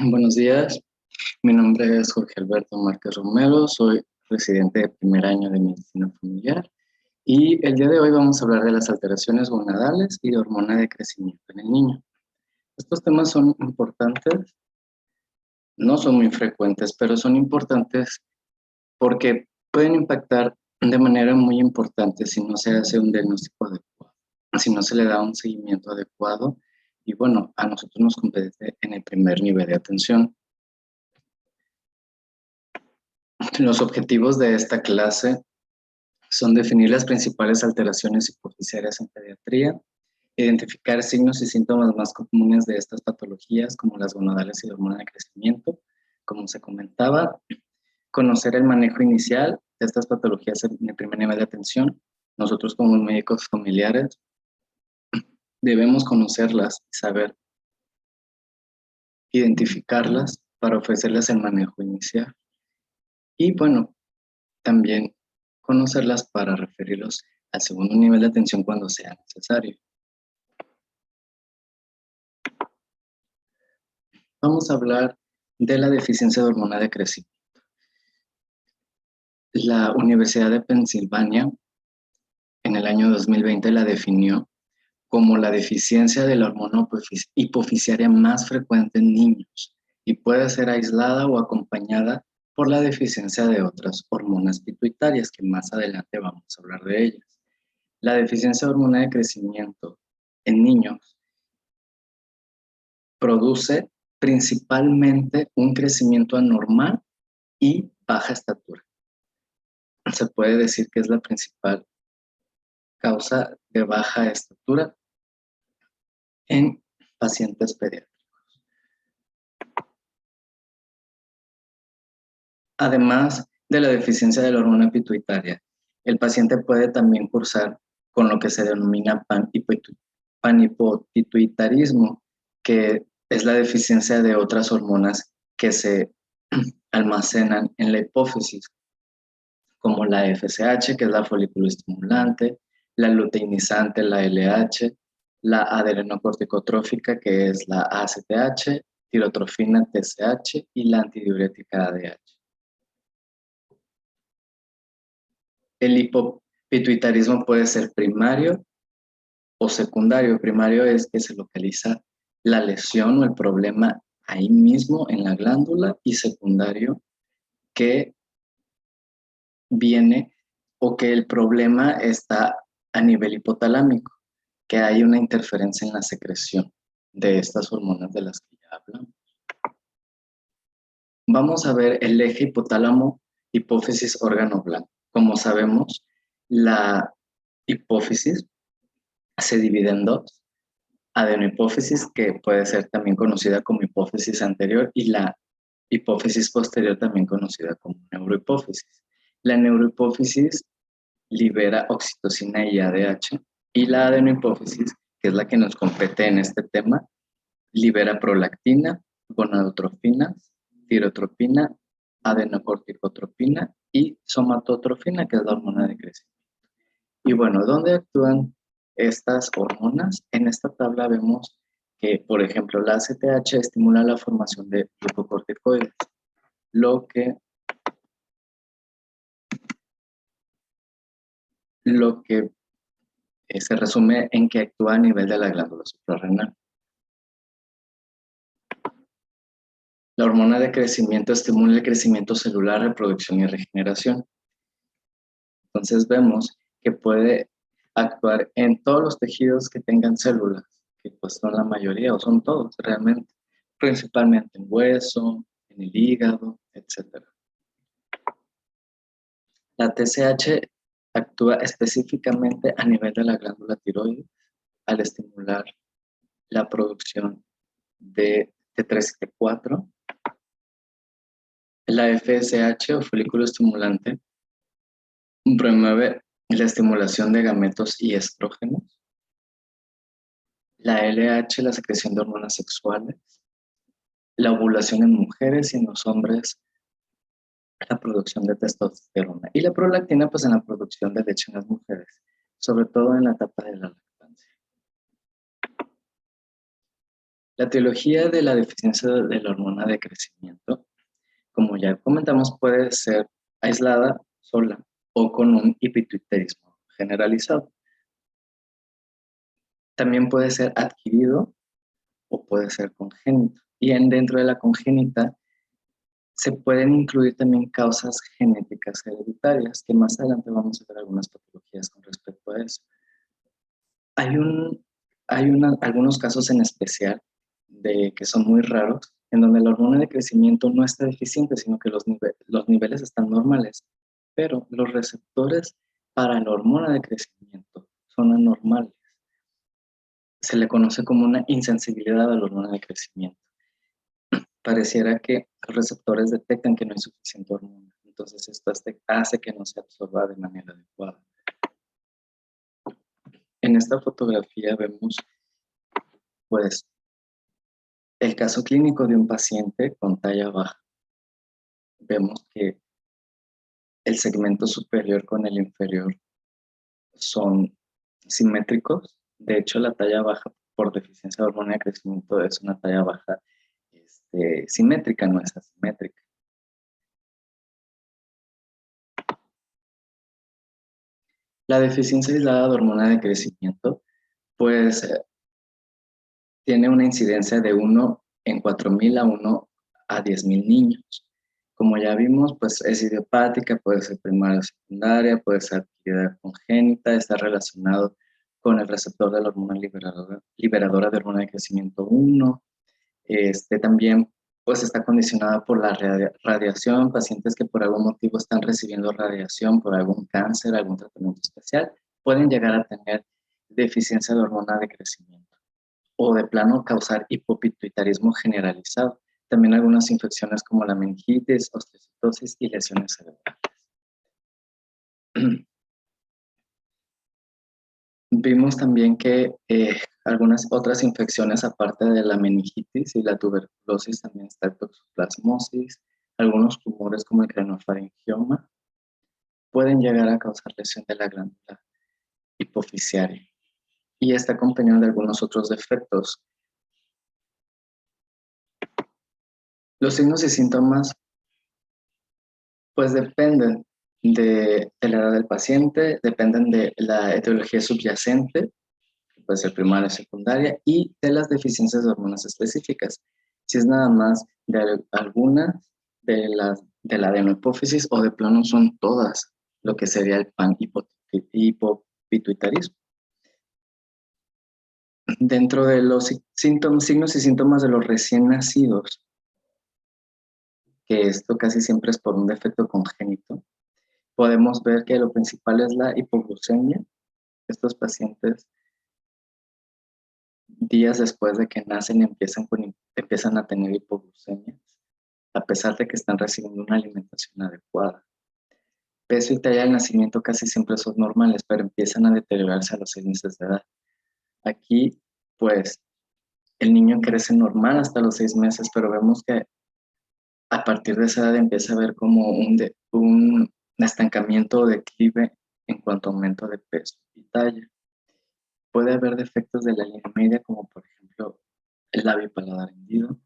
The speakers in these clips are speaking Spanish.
Buenos días, mi nombre es Jorge Alberto Márquez Romero, soy residente de primer año de medicina familiar y el día de hoy vamos a hablar de las alteraciones gonadales y de hormona de crecimiento en el niño. Estos temas son importantes, no son muy frecuentes, pero son importantes porque pueden impactar de manera muy importante si no se hace un diagnóstico adecuado, si no se le da un seguimiento adecuado y bueno, a nosotros nos compete en el primer nivel de atención. Los objetivos de esta clase son definir las principales alteraciones hipofisiarias en pediatría, identificar signos y síntomas más comunes de estas patologías, como las gonadales y la hormona de crecimiento, como se comentaba, conocer el manejo inicial de estas patologías en el primer nivel de atención. Nosotros como médicos familiares debemos conocerlas y saber identificarlas para ofrecerles el manejo inicial. Y bueno, también conocerlas para referirlos al segundo nivel de atención cuando sea necesario. Vamos a hablar de la deficiencia de hormona de crecimiento. La Universidad de Pensilvania en el año 2020 la definió como la deficiencia de la hormona hipofisiaria más frecuente en niños y puede ser aislada o acompañada por la deficiencia de otras hormonas pituitarias, que más adelante vamos a hablar de ellas. La deficiencia de hormona de crecimiento en niños produce principalmente un crecimiento anormal y baja estatura. Se puede decir que es la principal causa de baja estatura en pacientes pediátricos. Además de la deficiencia de la hormona pituitaria, el paciente puede también cursar con lo que se denomina panhipopituitarismo, que es la deficiencia de otras hormonas que se almacenan en la hipófisis, como la FSH, que es la folículo estimulante, la luteinizante, la LH, la adrenocorticotrófica, que es la ACTH, tirotrofina, TSH, y la antidiurética ADH. El hipopituitarismo puede ser primario o secundario. Primario es que se localiza la lesión o el problema ahí mismo en la glándula, y secundario que viene o que el problema está a nivel hipotalámico, que hay una interferencia en la secreción de estas hormonas de las que ya hablamos. Vamos a ver el eje hipotálamo, hipófisis, órgano blanco. Como sabemos, la hipófisis se divide en dos: adenohipófisis, que puede ser también conocida como hipófisis anterior, y la hipófisis posterior, también conocida como neurohipófisis. La neurohipófisis libera oxitocina y ADH, y la adenohipófisis, que es la que nos compete en este tema, libera prolactina, gonadotrofinas, tirotropina, adenocorticotropina y somatotrofina, que es la hormona de crecimiento. Y bueno, ¿dónde actúan estas hormonas? En esta tabla vemos que, por ejemplo, la ACTH estimula la formación de glucocorticoides, lo que se resume en que actúa a nivel de la glándula suprarrenal. La hormona de crecimiento estimula el crecimiento celular, reproducción y regeneración. Entonces vemos que puede actuar en todos los tejidos que tengan células, que pues son la mayoría o son todos realmente, principalmente en hueso, en el hígado, etc. La TSH actúa específicamente a nivel de la glándula tiroides al estimular la producción de T3 y T4. La FSH o folículo estimulante promueve la estimulación de gametos y estrógenos. La LH, la secreción de hormonas sexuales. La ovulación en mujeres, y en los hombres la producción de testosterona. Y la prolactina, pues en la producción de leche en las mujeres, sobre todo en la etapa de la lactancia. La etiología de la deficiencia de la hormona de crecimiento, como ya comentamos, puede ser aislada, sola o con un hiperpituitarismo generalizado. También puede ser adquirido o puede ser congénito. Y dentro de la congénita se pueden incluir también causas genéticas hereditarias, que más adelante vamos a ver algunas patologías con respecto a eso. Algunos casos en especial que son muy raros, en donde la hormona de crecimiento no está deficiente, sino que los niveles están normales, pero los receptores para la hormona de crecimiento son anormales. Se le conoce como una insensibilidad a la hormona de crecimiento. Pareciera que los receptores detectan que no hay suficiente hormona, entonces esto hace que no se absorba de manera adecuada. En esta fotografía vemos, pues, el caso clínico de un paciente con talla baja. Vemos que el segmento superior con el inferior son simétricos. De hecho, la talla baja por deficiencia de hormona de crecimiento es una talla baja simétrica, no es asimétrica. La deficiencia aislada de hormona de crecimiento, pues, tiene una incidencia de 1 en 4,000 a 1 a 10,000 niños. Como ya vimos, pues es idiopática, puede ser primaria o secundaria, puede ser adquirida congénita, está relacionado con el receptor de la hormona liberadora de hormona de crecimiento 1. También pues está condicionada por la radiación, pacientes que por algún motivo están recibiendo radiación por algún cáncer, algún tratamiento especial, pueden llegar a tener deficiencia de hormona de crecimiento o de plano causar hipopituitarismo generalizado. También algunas infecciones como la meningitis, osteocitosis y lesiones cerebrales. Vimos también que algunas otras infecciones aparte de la meningitis y la tuberculosis también está el toxoplasmosis, algunos tumores como el craniofaringioma pueden llegar a causar lesión de la glándula hipofisiaria y está acompañado de algunos otros defectos. Los signos y síntomas pues dependen de la edad del paciente, dependen de la etiología subyacente, que puede ser primaria o secundaria, y de las deficiencias de hormonas específicas. Si es nada más de algunas de la adenohipófisis o de plano son todas, lo que sería el hipopituitarismo. Dentro de los signos y síntomas de los recién nacidos, que esto casi siempre es por un defecto congénito, podemos ver que lo principal es la hipoglucemia. Estos pacientes, días después de que nacen, empiezan a tener hipoglucemia, a pesar de que están recibiendo una alimentación adecuada. Peso y talla del nacimiento casi siempre son normales, pero empiezan a deteriorarse a los 6 meses de edad. Aquí, pues, el niño crece normal hasta los 6 meses, pero vemos que a partir de esa edad empieza a haber como un estancamiento o declive en cuanto a aumento de peso y talla. Puede haber defectos de la línea media, como por ejemplo el labio y paladar hendido.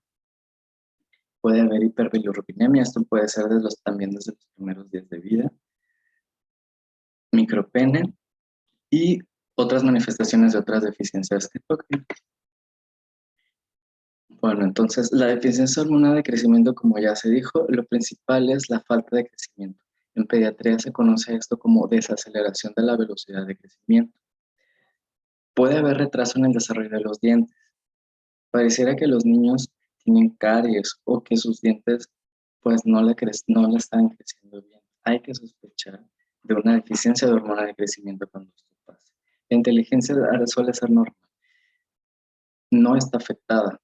Puede haber hiperbilirrubinemia, esto puede ser también desde los primeros días de vida. Micropene y otras manifestaciones de otras deficiencias endócrinas. Bueno, entonces la deficiencia hormonal de crecimiento, como ya se dijo, lo principal es la falta de crecimiento. En pediatría se conoce esto como desaceleración de la velocidad de crecimiento. Puede haber retraso en el desarrollo de los dientes. Pareciera que los niños tienen caries o que sus dientes pues no le están creciendo bien. Hay que sospechar de una deficiencia de hormona de crecimiento cuando esto pasa. La inteligencia suele ser normal. No está afectada.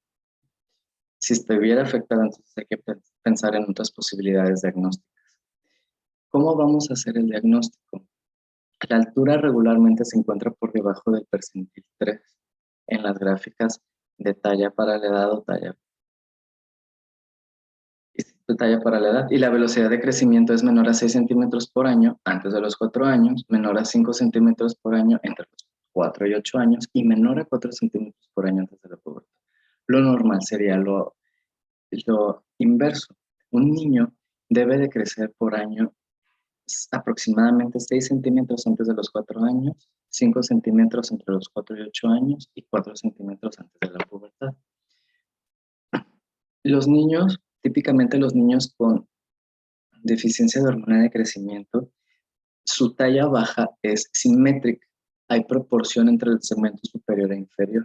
Si estuviera afectada, entonces hay que pensar en otras posibilidades diagnósticas. ¿Cómo vamos a hacer el diagnóstico? La altura regularmente se encuentra por debajo del percentil 3 en las gráficas de talla para la edad o talla para la edad, y la velocidad de crecimiento es menor a 6 centímetros por año antes de los 4 años, menor a 5 centímetros por año entre los 4 y 8 años y menor a 4 centímetros por año antes de la pubertad. Lo normal sería lo inverso. Un niño debe de crecer por año aproximadamente 6 centímetros antes de los 4 años, 5 centímetros entre los 4 y 8 años y 4 centímetros antes de la pubertad. Los niños, típicamente los niños con deficiencia de hormona de crecimiento, su talla baja es simétrica. Hay proporción entre el segmento superior e inferior.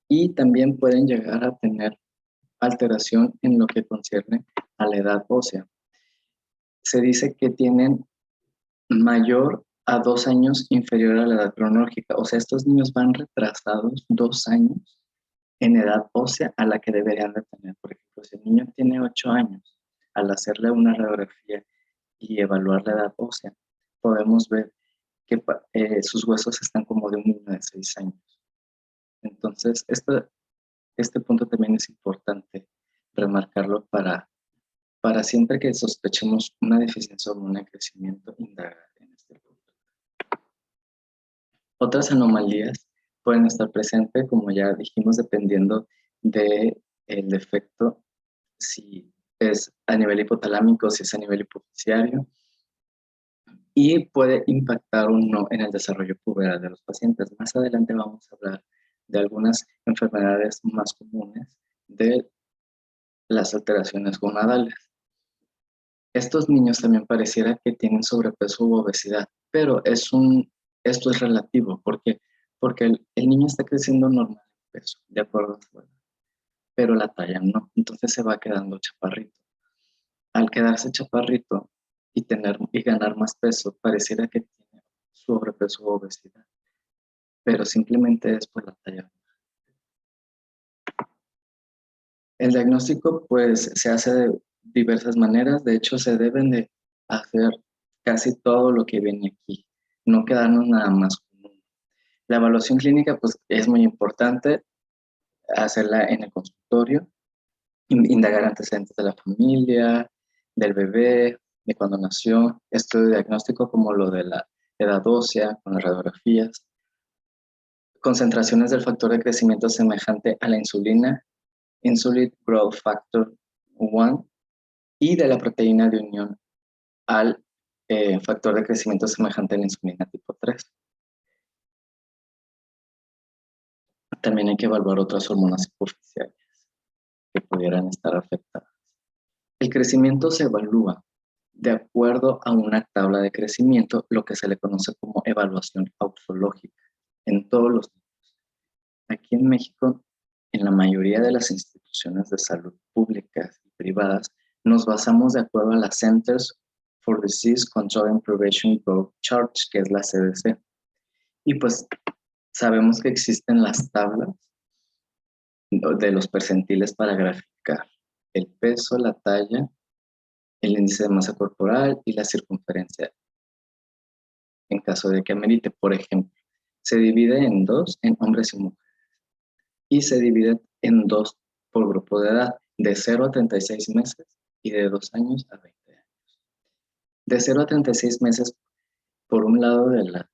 Y también pueden llegar a tener alteración en lo que concierne a la edad ósea. Se dice que tienen mayor a 2 años inferior a la edad cronológica. O sea, estos niños van retrasados 2 años en edad ósea a la que deberían de tener. Por ejemplo, si el niño tiene 8 años, al hacerle una radiografía y evaluar la edad ósea, podemos ver que sus huesos están como de un niño de 6 años. Entonces, este punto también es importante remarcarlo para siempre que sospechemos una deficiencia hormonal de crecimiento, indagar en este punto. Otras anomalías pueden estar presentes, como ya dijimos, dependiendo del defecto, si es a nivel hipotalámico, si es a nivel hipofisiario, y puede impactar o no en el desarrollo puberal de los pacientes. Más adelante vamos a hablar de algunas enfermedades más comunes de las alteraciones gonadales. Estos niños también pareciera que tienen sobrepeso u obesidad, pero esto es relativo. ¿Por qué? Porque el niño está creciendo normal de peso, de acuerdo a su edad, pero la talla no. Entonces se va quedando chaparrito. Al quedarse chaparrito y ganar más peso, pareciera que tiene sobrepeso u obesidad, pero simplemente es por la talla. El diagnóstico pues se hace de diversas maneras. De hecho, se deben de hacer casi todo lo que viene aquí, no quedarnos nada más con uno. La evaluación clínica pues es muy importante hacerla en el consultorio, indagar antecedentes de la familia, del bebé, de cuando nació, estudio diagnóstico como lo de la edad ósea, con las radiografías, concentraciones del factor de crecimiento semejante a la insulina, Insulin Growth Factor 1, y de la proteína de unión al factor de crecimiento semejante a la insulina tipo 3. También hay que evaluar otras hormonas superficiales que pudieran estar afectadas. El crecimiento se evalúa de acuerdo a una tabla de crecimiento, lo que se le conoce como evaluación autológica en todos los niños. Aquí en México, en la mayoría de las instituciones de salud públicas y privadas, nos basamos de acuerdo a las Centers for Disease Control and Prevention Growth Chart, que es la CDC. Y pues sabemos que existen las tablas de los percentiles para graficar el peso, la talla, el índice de masa corporal y la circunferencia. En caso de que amerite, por ejemplo, se divide en dos, en hombres y mujeres, y se divide en dos por grupo de edad, de 0 a 36 meses y de 2 años a 20 años. De 0 a 36 meses, por un lado de la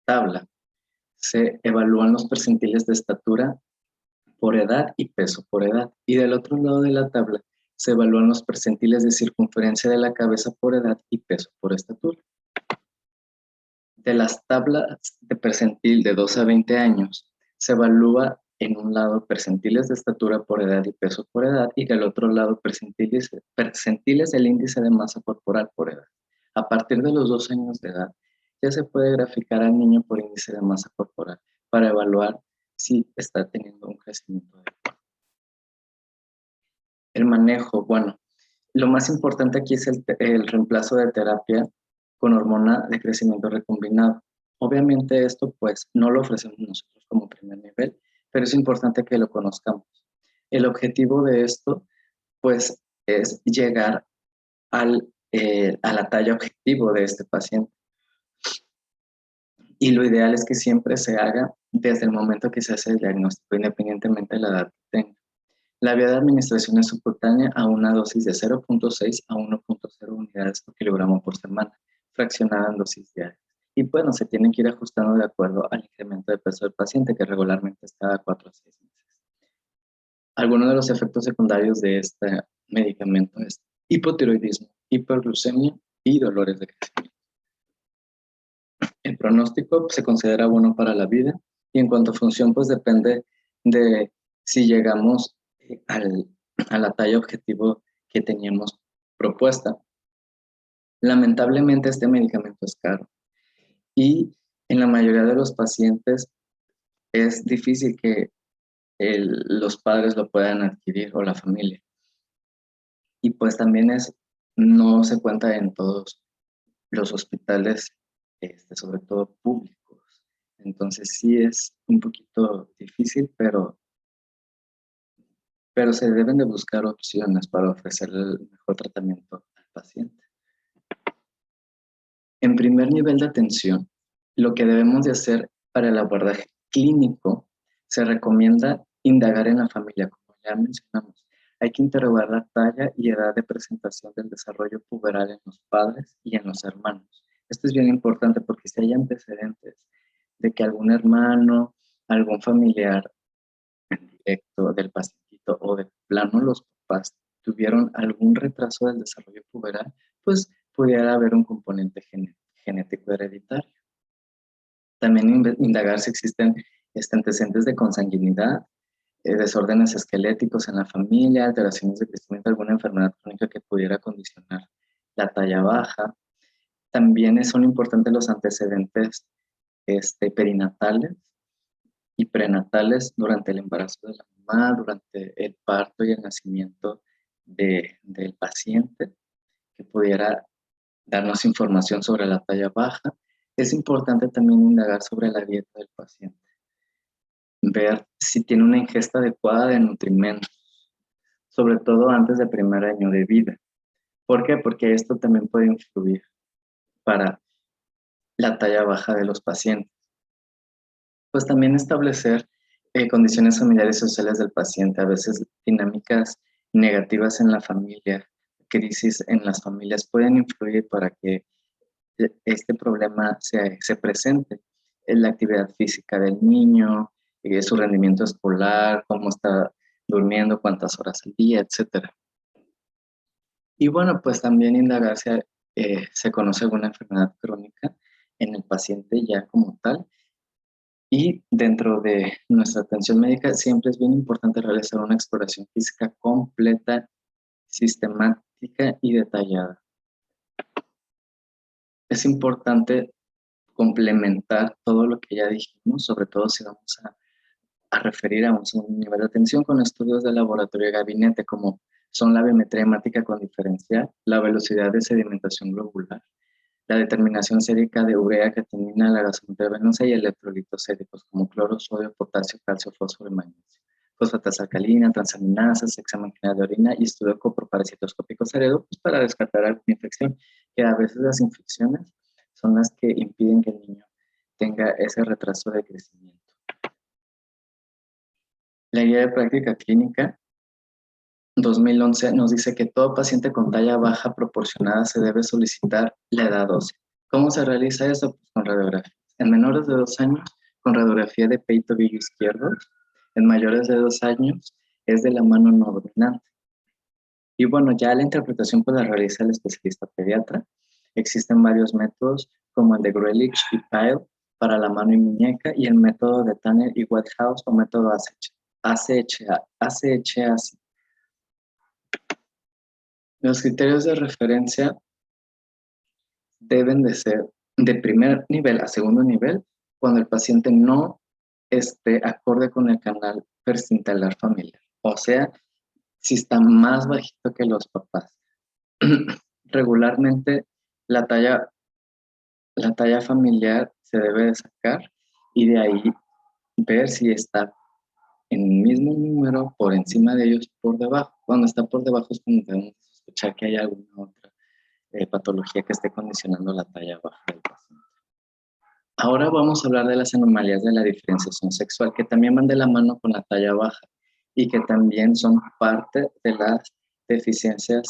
tabla, se evalúan los percentiles de estatura por edad y peso por edad. Y del otro lado de la tabla se evalúan los percentiles de circunferencia de la cabeza por edad y peso por estatura. De las tablas de percentil de 2 a 20 años, se evalúa en un lado percentiles de estatura por edad y peso por edad, y del otro lado percentiles del índice de masa corporal por edad. A partir de los 2 años de edad, ya se puede graficar al niño por índice de masa corporal para evaluar si está teniendo un crecimiento adecuado. El manejo, bueno, lo más importante aquí es el reemplazo de terapia con hormona de crecimiento recombinado. Obviamente esto pues no lo ofrecemos nosotros como primer nivel, pero es importante que lo conozcamos. El objetivo de esto pues es llegar a la talla objetivo de este paciente. Y lo ideal es que siempre se haga desde el momento que se hace el diagnóstico, independientemente de la edad que tenga. La vía de administración es subcutánea a una dosis de 0.6 a 1.0 unidades por kilogramo por semana, fraccionada en dosis diarias. Y bueno, se tienen que ir ajustando de acuerdo al incremento de peso del paciente, que regularmente es cada 4 a 6 meses. Algunos de los efectos secundarios de este medicamento es hipotiroidismo, hiperglucemia y dolores de crecimiento. El pronóstico se considera bueno para la vida y en cuanto a función, pues depende de si llegamos a la talla objetivo que teníamos propuesta. Lamentablemente este medicamento es caro y en la mayoría de los pacientes es difícil que los padres lo puedan adquirir o la familia. Y pues también no se cuenta en todos los hospitales, sobre todo públicos. Entonces sí es un poquito difícil, pero se deben de buscar opciones para ofrecer el mejor tratamiento al paciente. En primer nivel de atención, lo que debemos de hacer para el abordaje clínico, se recomienda indagar en la familia, como ya mencionamos. Hay que interrogar la talla y edad de presentación del desarrollo puberal en los padres y en los hermanos. Esto es bien importante porque si hay antecedentes de que algún hermano, algún familiar directo del pacientito o de plano los papás tuvieron algún retraso del desarrollo puberal, pues pudiera haber un componente genético hereditario. También indagar si existen antecedentes de consanguinidad, desórdenes esqueléticos en la familia, alteraciones de crecimiento, alguna enfermedad crónica que pudiera condicionar la talla baja. También son importantes los antecedentes perinatales y prenatales durante el embarazo de la mamá, durante el parto y el nacimiento del paciente, que pudiera darnos información sobre la talla baja. Es importante también indagar sobre la dieta del paciente, ver si tiene una ingesta adecuada de nutrimentos, sobre todo antes del primer año de vida. ¿Por qué? Porque esto también puede influir para la talla baja de los pacientes. Pues también establecer condiciones familiares y sociales del paciente, a veces dinámicas negativas en la familia, crisis en las familias pueden influir para que este problema se presente en la actividad física del niño, su rendimiento escolar, cómo está durmiendo, cuántas horas al día, etc. Y bueno, pues también indagar si se conoce alguna enfermedad crónica en el paciente ya como tal. Y dentro de nuestra atención médica siempre es bien importante realizar una exploración física completa, sistemática y detallada. Es importante complementar todo lo que ya dijimos, sobre todo si vamos a referir a un segundo nivel de atención con estudios de laboratorio de gabinete, como son la biometría hemática con diferencial, la velocidad de sedimentación globular, la determinación sérica de urea, creatinina, la gasometría venosa y electrolitos séricos como cloro, sodio, potasio, calcio, fósforo y magnesio. Fosfatas alcalina, transaminasas, examen general de orina y estudio coproparasitoscópico cerebro, pues para descartar alguna infección, que a veces las infecciones son las que impiden que el niño tenga ese retraso de crecimiento. La guía de práctica clínica 2011 nos dice que todo paciente con talla baja proporcionada se debe solicitar la edad ósea. ¿Cómo se realiza eso? Pues con radiografía. En menores de 2 años, con radiografía de peito-tobillo izquierdo. En mayores de 2 años, es de la mano no dominante. Y bueno, ya la interpretación pues la realiza el especialista pediatra. Existen varios métodos, como el de Grelich y Pyle para la mano y muñeca, y el método de Tanner y Whitehouse o método ACHASI. Los criterios de referencia deben de ser de primer nivel a segundo nivel cuando el paciente no esté acorde con el canal percintalar familiar. O sea, si está más bajito que los papás. Regularmente la talla familiar se debe de sacar y de ahí ver si está en el mismo número, por encima de ellos, por debajo. Cuando está por debajo es cuando debemos sospechar que hay alguna otra patología que esté condicionando la talla baja del paciente. Ahora vamos a hablar de las anomalías de la diferenciación sexual, que también van de la mano con la talla baja y que también son parte de las deficiencias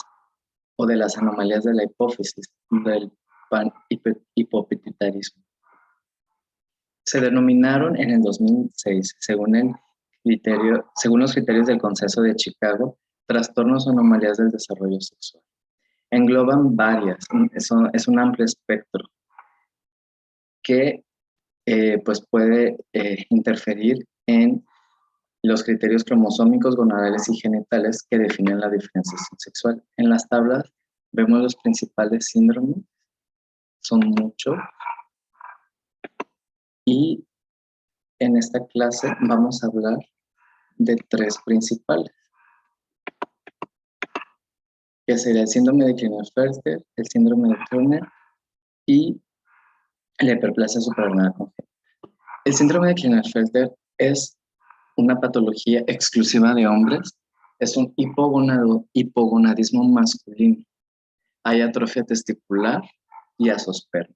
o de las anomalías de la hipófisis, del panhipopituitarismo. Se denominaron en el 2006, según el según los criterios del Consenso de Chicago, trastornos o anomalías del desarrollo sexual. Engloban varias, es un amplio espectro que pues puede interferir en los criterios cromosómicos, gonadales y genitales que definen la diferenciación sexual. En las tablas vemos los principales síndromes, son muchos, y en esta clase vamos a hablar de 3 principales, que sería el síndrome de Klinefelter, el síndrome de Turner y la hiperplasia suprarrenal congénita. El síndrome de Klinefelter es una patología exclusiva de hombres, es un hipogonadismo masculino. Hay atrofia testicular y azospermia.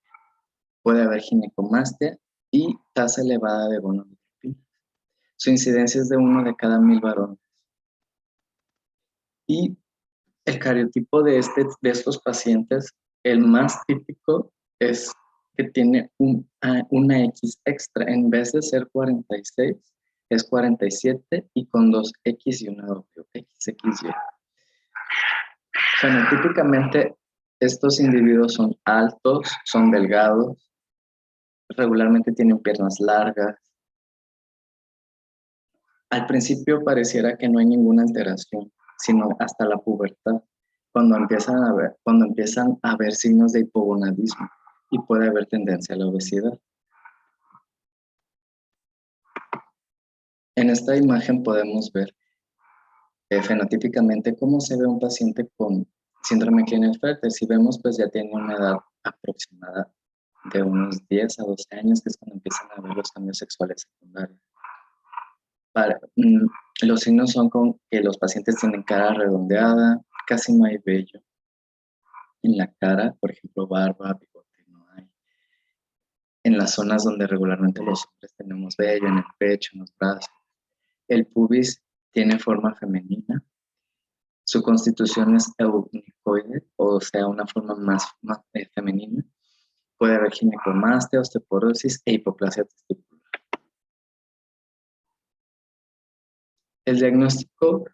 Puede haber ginecomastia y tasa elevada de gonadotropina. Su incidencia es de 1 de cada 1000 varones. Y el cariotipo de estos pacientes, el más típico es que tiene una X extra. En vez de ser 46, es 47 y con 2 X y una W, XXY. Fenotípicamente, estos individuos son altos, son delgados, regularmente tienen piernas largas. Al principio pareciera que no hay ninguna alteración, sino hasta la pubertad, cuando empiezan a haber signos de hipogonadismo y puede haber tendencia a la obesidad. En esta imagen podemos ver fenotípicamente cómo se ve un paciente con síndrome Klinefelter. Si vemos, pues ya tiene una edad aproximada de unos 10 a 12 años, que es cuando empiezan a ver los cambios sexuales secundarios. Los signos son con que los pacientes tienen cara redondeada, casi no hay vello en la cara, por ejemplo, barba, bigote, no hay. En las zonas donde regularmente los hombres tenemos vello, en el pecho, en los brazos. El pubis tiene forma femenina. Su constitución es eunicoide, o sea, una forma más femenina. Puede haber ginecomastia, osteoporosis e hipoplasia testicular. El diagnóstico,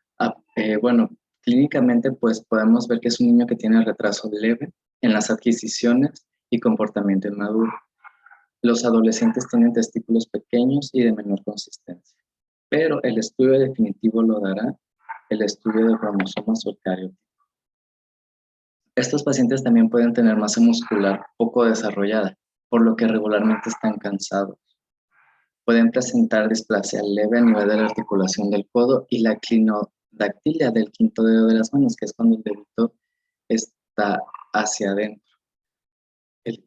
bueno, clínicamente pues podemos ver que es un niño que tiene retraso leve en las adquisiciones y comportamiento inmaduro. Los adolescentes tienen testículos pequeños y de menor consistencia, pero el estudio definitivo lo dará el estudio de cromosomas o el cariotipo. Estos pacientes también pueden tener masa muscular poco desarrollada, por lo que regularmente están cansados. Pueden presentar displasia leve a nivel de la articulación del codo y la clinodactilia del quinto dedo de las manos, que es cuando el dedito está hacia adentro. El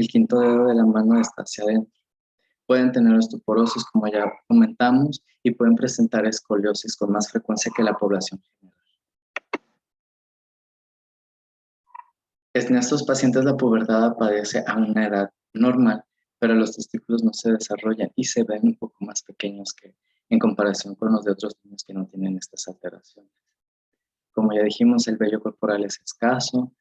quinto dedo de la mano está hacia adentro. Pueden tener osteoporosis, como ya comentamos, y pueden presentar escoliosis con más frecuencia que la población general. En estos pacientes la pubertad aparece a una edad normal, pero los testículos no se desarrollan y se ven un poco más pequeños que en comparación con los de otros niños que no tienen estas alteraciones. Como ya dijimos, el vello corporal es escaso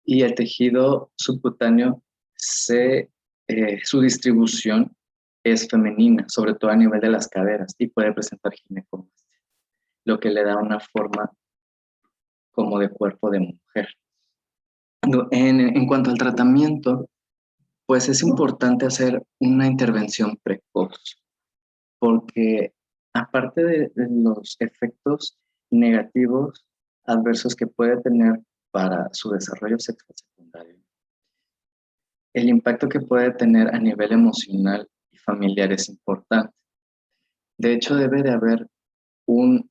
y el tejido subcutáneo, su distribución es femenina, sobre todo a nivel de las caderas, y puede presentar ginecomastia, lo que le da una forma como de cuerpo de mujer. En cuanto al tratamiento, pues es importante hacer una intervención precoz, porque aparte de los efectos negativos adversos que puede tener para su desarrollo sexual secundario, el impacto que puede tener a nivel emocional y familiar es importante. De hecho, debe de haber un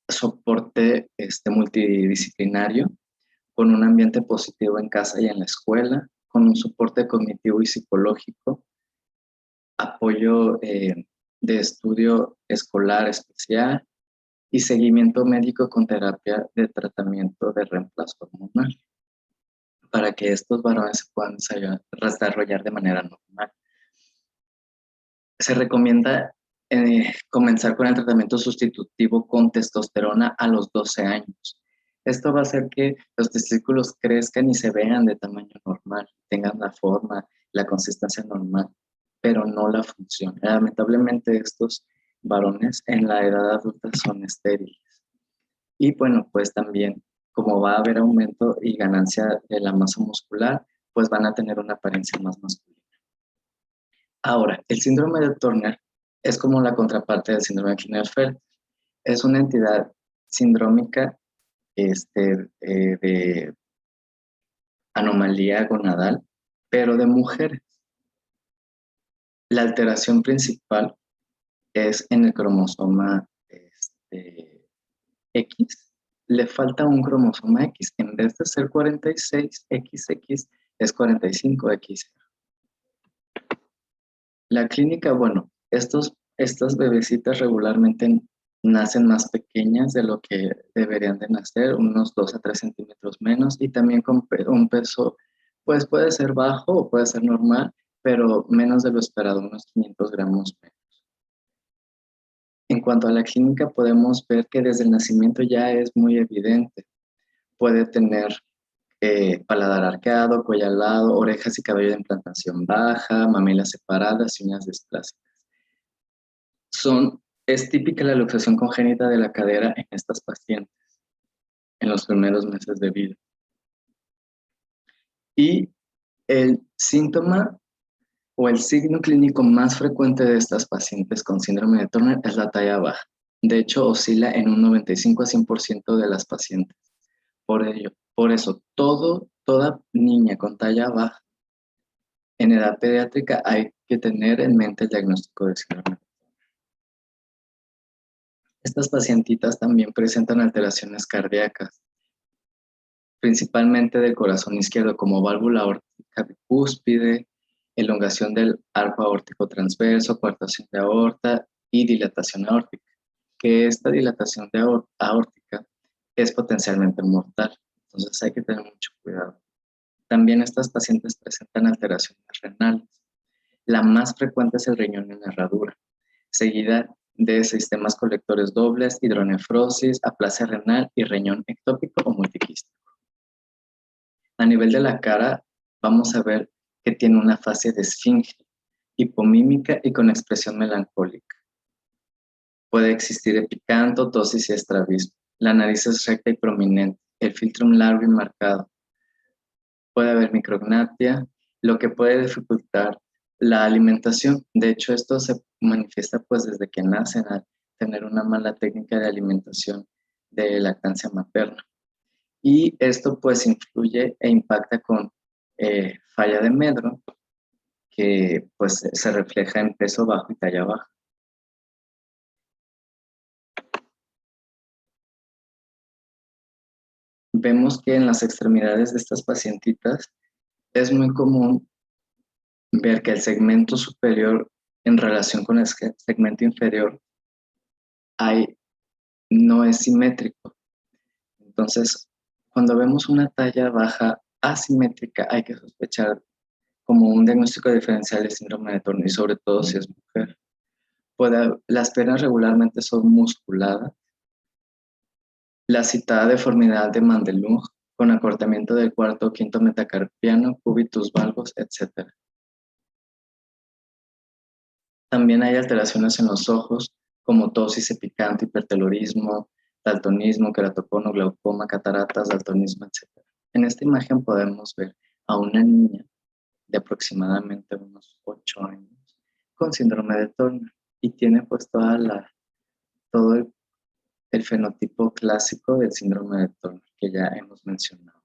soporte multidisciplinario con un ambiente positivo en casa y en la escuela, con un soporte cognitivo y psicológico, apoyo de estudio escolar especial y seguimiento médico con terapia de tratamiento de reemplazo hormonal para que estos varones se puedan desarrollar de manera normal. Se recomienda comenzar con el tratamiento sustitutivo con testosterona a los 12 años. Esto va a hacer que los testículos crezcan y se vean de tamaño normal, tengan la forma, la consistencia normal, pero no la función. Lamentablemente estos varones en la edad adulta son estériles. Y bueno, pues también como va a haber aumento y ganancia de la masa muscular, pues van a tener una apariencia más masculina. Ahora, el síndrome de Turner es como la contraparte del síndrome de Klinefelter. Es una entidad sindrómica de anomalía gonadal, pero de mujeres. La alteración principal es en el cromosoma X. Le falta un cromosoma X. En vez de ser 46XX, es 45X. La clínica, bueno, estas bebecitas regularmente nacen más pequeñas de lo que deberían de nacer, unos 2 a 3 centímetros menos, y también con un peso, pues puede ser bajo o puede ser normal, pero menos de lo esperado, unos 500 gramos menos. En cuanto a la clínica, podemos ver que desde el nacimiento ya es muy evidente. Puede tener paladar arqueado, cuello alado, orejas y cabello de implantación baja, mamelas separadas y uñas desplásicas. Es típica la luxación congénita de la cadera en estas pacientes en los primeros meses de vida. Y el síntoma o el signo clínico más frecuente de estas pacientes con síndrome de Turner es la talla baja. De hecho, oscila en un 95 a 100% de las pacientes. Por eso, toda niña con talla baja en edad pediátrica hay que tener en mente el diagnóstico de síndrome. Estas pacientitas también presentan alteraciones cardíacas, principalmente del corazón izquierdo, como válvula aórtica bicúspide, elongación del arco aórtico transverso, coartación de aorta y dilatación aórtica, que esta dilatación de aórtica es potencialmente mortal, entonces hay que tener mucho cuidado. También estas pacientes presentan alteraciones renales. La más frecuente es el riñón en herradura, seguida de sistemas colectores dobles, hidronefrosis, aplasia renal y riñón ectópico o multiquístico. A nivel de la cara, vamos a ver que tiene una fase de esfinge, hipomímica y con expresión melancólica. Puede existir epicanto, tosis y estrabismo. La nariz es recta y prominente, el filtrum largo y marcado. Puede haber micrognatia, lo que puede dificultar la alimentación. De hecho, esto se manifiesta pues desde que nacen al tener una mala técnica de alimentación de lactancia materna. Y esto pues influye e impacta con falla de medro, que pues se refleja en peso bajo y talla baja. Vemos que en las extremidades de estas pacientitas es muy común ver que el segmento superior en relación con el segmento inferior no es simétrico. Entonces, cuando vemos una talla baja asimétrica, hay que sospechar como un diagnóstico diferencial de síndrome de Turner, y sobre todo si es mujer. Las piernas regularmente son musculadas. La citada deformidad de Mandelung, con acortamiento del cuarto o quinto metacarpiano, cubitus valgus, etc. También hay alteraciones en los ojos, como tosis, epicante, hipertelorismo, daltonismo, queratocono, glaucoma, cataratas, daltonismo, etc. En esta imagen podemos ver a una niña de aproximadamente unos 8 años con síndrome de Turner y tiene pues todo el fenotipo clásico del síndrome de Turner que ya hemos mencionado.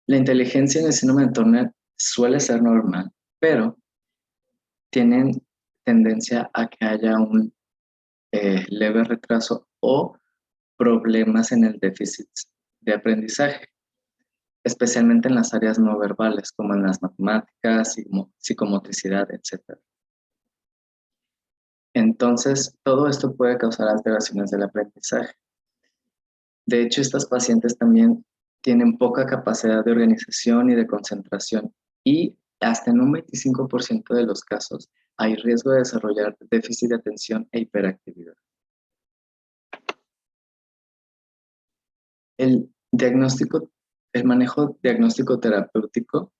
La inteligencia en el síndrome de Turner suele ser normal, pero tienen tendencia a que haya un leve retraso o problemas en el déficit de aprendizaje, especialmente en las áreas no verbales, como en las matemáticas, psicomotricidad, etc. Entonces, todo esto puede causar alteraciones del aprendizaje. De hecho, estas pacientes también tienen poca capacidad de organización y de concentración, y hasta en un 25% de los casos hay riesgo de desarrollar déficit de atención e hiperactividad. El manejo diagnóstico terapéutico,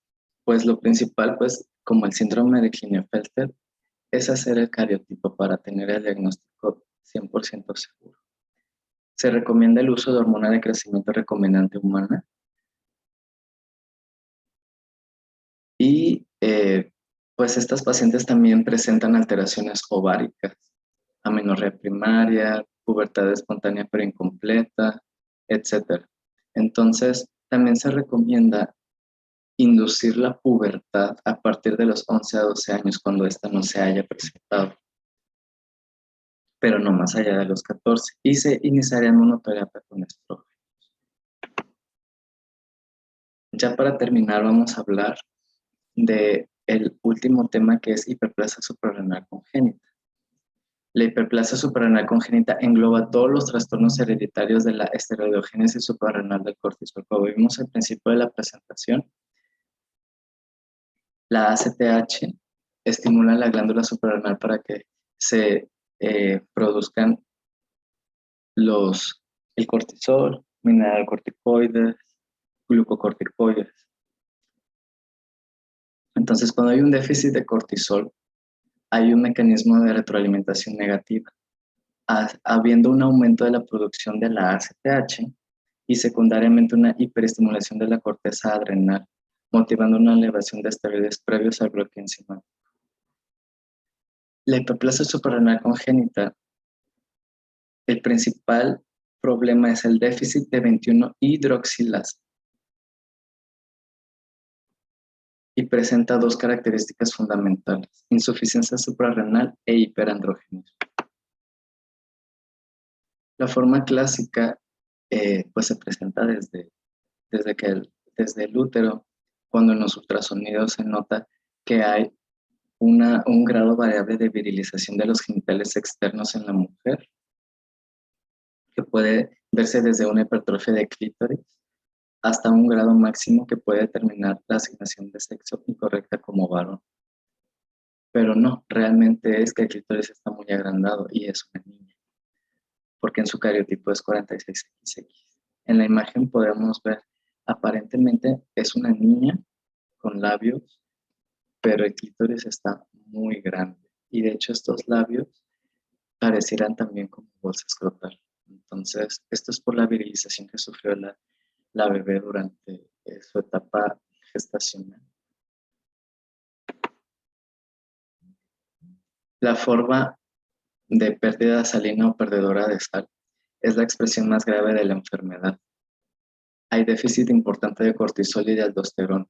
pues lo principal, pues como el síndrome de Klinefelter, es hacer el cariotipo para tener el diagnóstico 100% seguro. Se recomienda el uso de hormona de crecimiento recombinante humana y pues estas pacientes también presentan alteraciones ováricas, amenorrea primaria, pubertad espontánea pero incompleta, etc. Entonces, también se recomienda inducir la pubertad a partir de los 11 a 12 años cuando ésta no se haya presentado, pero no más allá de los 14, y se iniciaría monoterapia con estrógeno. Ya para terminar vamos a hablar de el último tema, que es hiperplasia suprarrenal congénita. La hiperplasia suprarrenal congénita engloba todos los trastornos hereditarios de la esteroidogénesis suprarrenal del cortisol. Como vimos al principio de la presentación, la ACTH estimula la glándula suprarrenal para que se produzcan el cortisol, mineralocorticoides, glucocorticoides. Entonces, cuando hay un déficit de cortisol, hay un mecanismo de retroalimentación negativa, habiendo un aumento de la producción de la ACTH y secundariamente una hiperestimulación de la corteza adrenal, motivando una elevación de esteroides previos al bloqueo enzimático. La hiperplasia suprarrenal congénita, el principal problema es el déficit de 21-hidroxilasa y presenta dos características fundamentales: insuficiencia suprarrenal e hiperandrogenismo. La forma clásica pues se presenta desde el útero, cuando en los ultrasonidos se nota que hay un grado variable de virilización de los genitales externos en la mujer, que puede verse desde una hipertrofia de clítoris hasta un grado máximo que puede determinar la asignación de sexo incorrecta como varón. Pero no, realmente es que el clítoris está muy agrandado y es una niña, porque en su cariotipo es 46XX. En la imagen podemos ver, aparentemente es una niña con labios, pero el clítoris está muy grande. Y de hecho estos labios parecieran también como bolsa escrotal. Entonces, esto es por la virilización que sufrió la bebé durante su etapa gestacional. La forma de pérdida salina o perdedora de sal es la expresión más grave de la enfermedad. Hay déficit importante de cortisol y de aldosterona.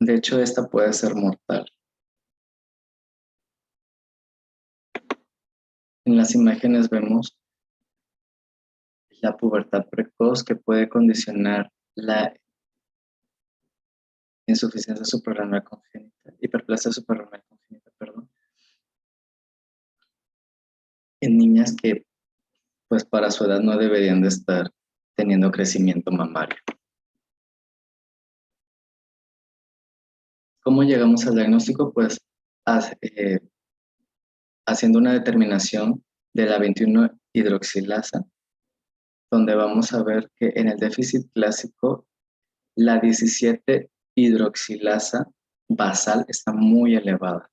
De hecho, esta puede ser mortal. En las imágenes vemos la pubertad precoz, que puede condicionar la insuficiencia suprarrenal congénita, hiperplasia suprarrenal congénita, perdón, en niñas que pues para su edad no deberían de estar teniendo crecimiento mamario. ¿Cómo llegamos al diagnóstico? Pues haciendo una determinación de la 21-hidroxilasa, donde vamos a ver que en el déficit clásico la 17-hidroxilasa basal está muy elevada,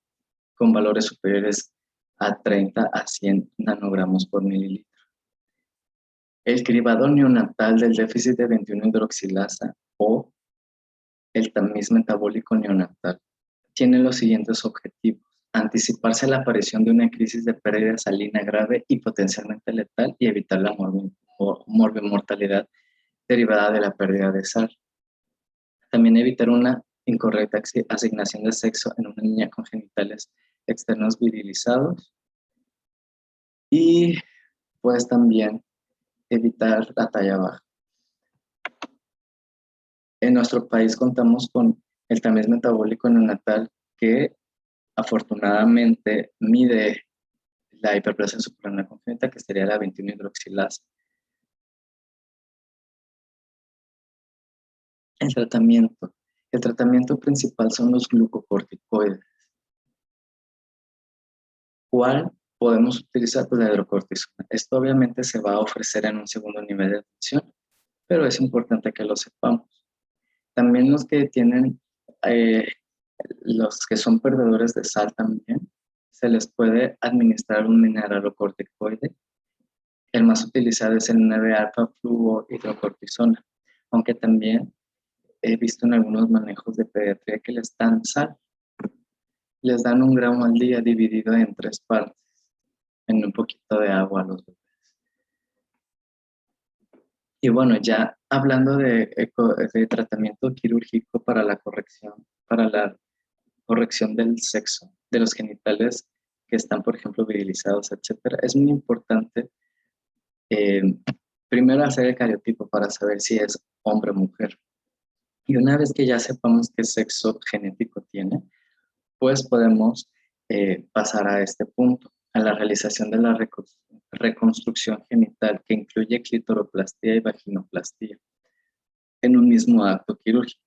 con valores superiores a 30 a 100 nanogramos por mililitro. El cribado neonatal del déficit de 21-hidroxilasa o el tamiz metabólico neonatal tiene los siguientes objetivos: anticiparse a la aparición de una crisis de pérdida salina grave y potencialmente letal y evitar la morbimortalidad derivada de la pérdida de sal. También evitar una incorrecta asignación de sexo en una niña con genitales externos virilizados y pues también evitar la talla baja. En nuestro país contamos con el tamiz metabólico neonatal, que afortunadamente mide la hiperplasia suprarrenal congénita, que sería la 21-hidroxilasa. El tratamiento. El tratamiento principal son los glucocorticoides. ¿Cuál podemos utilizar? Pues la hidrocortisona. Esto obviamente se va a ofrecer en un segundo nivel de atención, pero es importante que lo sepamos. También los que tienen Los que son perdedores de sal también, se les puede administrar un mineralocorticoide. El más utilizado es el 9-alfa-fluohidrocortisona, aunque también he visto en algunos manejos de pediatría que les dan sal. Les dan 1 gramo al día dividido en 3 partes, en un poquito de agua a los bebés. Y bueno, ya hablando de tratamiento quirúrgico para la corrección del sexo, de los genitales que están, por ejemplo, virilizados, etcétera, es muy importante eh, primero hacer el cariotipo para saber si es hombre o mujer. Y una vez que ya sepamos qué sexo genético tiene, pues podemos pasar a este punto, a la realización de la reconstrucción genital que incluye clitoroplastia y vaginoplastia en un mismo acto quirúrgico.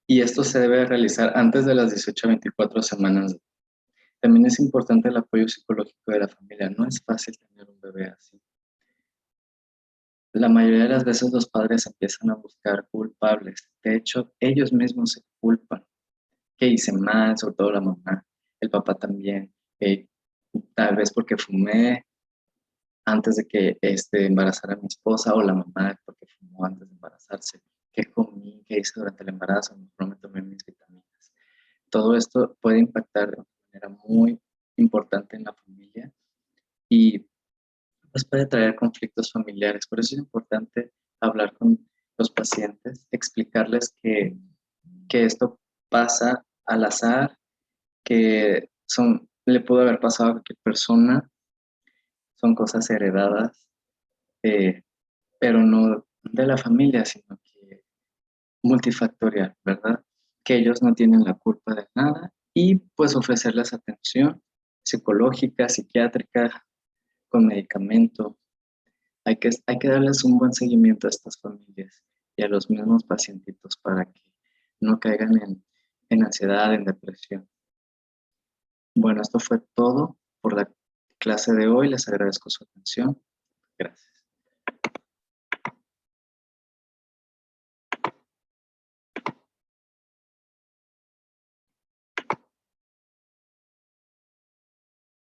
Y esto se debe realizar antes de las 18 a 24 semanas. También es importante el apoyo psicológico de la familia. No es fácil tener un bebé así. La mayoría de las veces los padres empiezan a buscar culpables. De hecho, ellos mismos se culpan. ¿Qué hice mal? Sobre todo la mamá. El papá también. Tal vez porque fumé antes de que embarazara a mi esposa, o la mamá porque fumó antes de embarazarse. ¿Qué comí? ¿Qué hice durante el embarazo? No me tomé mis vitaminas. Todo esto puede impactar de una manera muy importante en la familia y pues puede traer conflictos familiares. Por eso es importante hablar con los pacientes, explicarles que esto pasa al azar, que le pudo haber pasado a cualquier persona, son cosas heredadas, eh, pero no de la familia, sino que multifactorial, ¿verdad? Que ellos no tienen la culpa de nada y pues ofrecerles atención psicológica, psiquiátrica, con medicamento. Hay que darles un buen seguimiento a estas familias y a los mismos pacientitos para que no caigan en ansiedad, en depresión. Bueno, esto fue todo por la clase de hoy. Les agradezco su atención. Gracias.